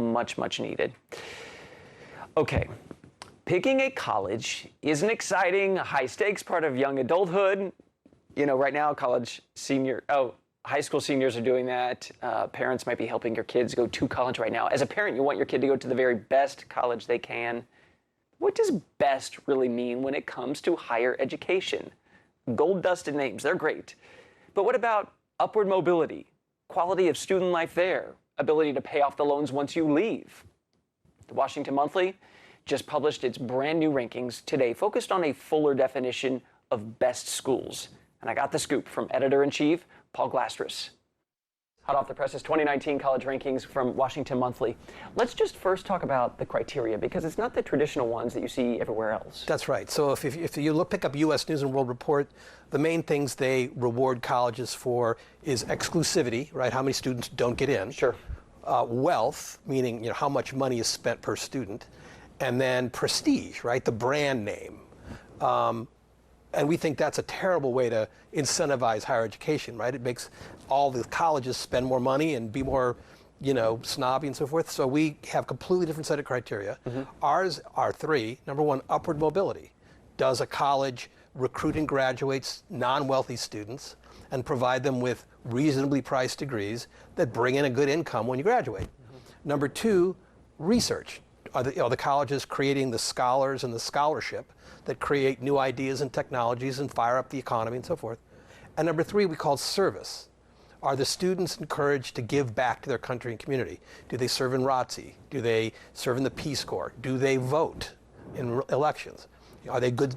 much, much needed. Okay, picking a college is an exciting, high-stakes part of young adulthood. You know, right now, high school seniors are doing that. Parents might be helping your kids go to college right now. As a parent, you want your kid to go to the very best college they can. What does best really mean when it comes to higher education? Gold-dusted names, they're great. But what about upward mobility, quality of student life there, ability to pay off the loans once you leave? The Washington Monthly just published its brand new rankings today, focused on a fuller definition of best schools. And I got the scoop from editor-in-chief Paul Glastris. Hot off the presses, 2019 college rankings from Washington Monthly. Let's just first talk about the criteria, because it's not the traditional ones that you see everywhere else. That's right. So if you pick up U.S. News and World Report, the main things they reward colleges for is exclusivity, right? How many students don't get in. Sure. Wealth, meaning how much money is spent per student, and then prestige, right? The brand name. And we think that's a terrible way to incentivize higher education, right? It makes all the colleges spend more money and be more, snobby and so forth. So we have a completely different set of criteria. Mm-hmm. Ours are three. Number one, upward mobility. Does a college recruit and graduates non-wealthy students and provide them with reasonably priced degrees that bring in a good income when you graduate? Mm-hmm. Number two, research. Are the colleges creating the scholars and the scholarship that create new ideas and technologies and fire up the economy and so forth? And number three, we call service. Are the students encouraged to give back to their country and community? Do they serve in ROTC? Do they serve in the Peace Corps? Do they vote in elections? Are they good,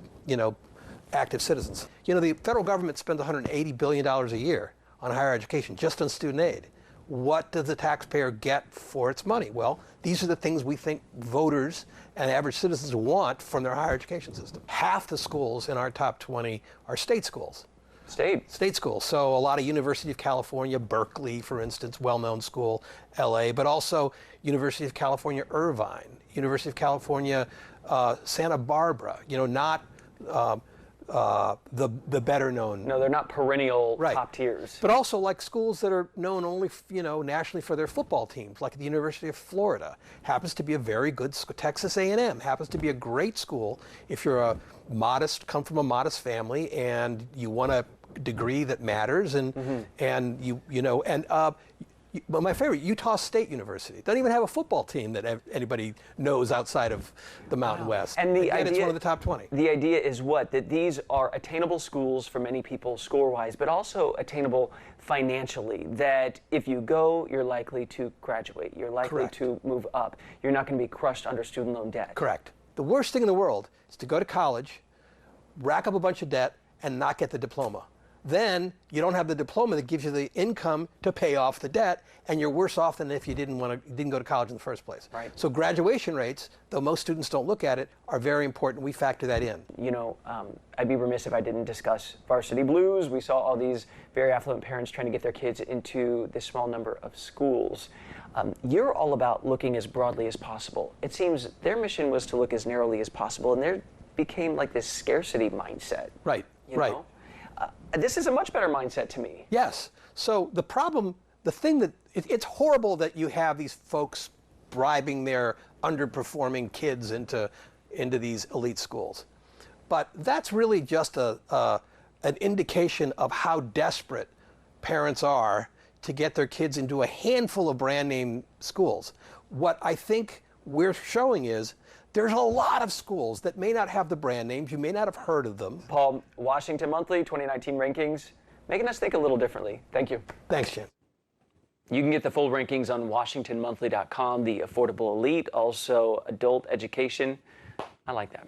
active citizens? The federal government spends $180 billion a year on higher education, just on student aid. What does the taxpayer get for its money? Well, these are the things we think voters and average citizens want from their higher education system. Half the schools in our top 20 are state schools. State schools. So a lot of University of California, Berkeley, for instance, well-known school, LA, but also University of California, Irvine, University of California, Santa Barbara, not the better known. No, they're not perennial right. top tiers. But also like schools that are known only, nationally for their football teams, like the University of Florida, happens to be a very good school. Texas A&M happens to be a great school if you're come from a modest family and you want a degree that matters, and but my favorite, Utah State University, doesn't even have a football team that anybody knows outside of the Mountain West. And it's one of the top 20. The idea is what? That these are attainable schools for many people score-wise, but also attainable financially. That if you go, you're likely to graduate. You're likely Correct. to move up. You're not going to be crushed under student loan debt. Correct. The worst thing in the world is to go to college, rack up a bunch of debt, and not get the diploma. Then you don't have the diploma that gives you the income to pay off the debt, and you're worse off than if you didn't go to college in the first place. Right. So graduation rates, though most students don't look at it, are very important. We factor that in. I'd be remiss if I didn't discuss varsity blues. We saw all these very affluent parents trying to get their kids into this small number of schools. You're all about looking as broadly as possible. It seems their mission was to look as narrowly as possible, and there became like this scarcity mindset. Right. Right. This is a much better mindset to me. Yes. So it's horrible that you have these folks bribing their underperforming kids into these elite schools. But that's really just an indication of how desperate parents are to get their kids into a handful of brand name schools. What I think we're showing is there's a lot of schools that may not have the brand names. You may not have heard of them. Paul, Washington Monthly 2019 rankings, making us think a little differently. Thank you. Thanks, Jim. You can get the full rankings on WashingtonMonthly.com, the affordable elite, also adult education. I like that.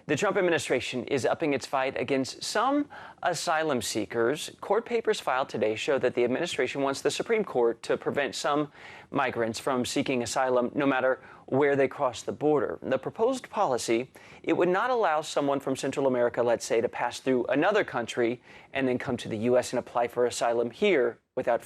The Trump administration is upping its fight against some asylum seekers. Court papers filed today show that the administration wants the Supreme Court to prevent some migrants from seeking asylum no matter where they cross the border. The proposed policy, it would not allow someone from Central America, let's say, to pass through another country and then come to the U.S. and apply for asylum here without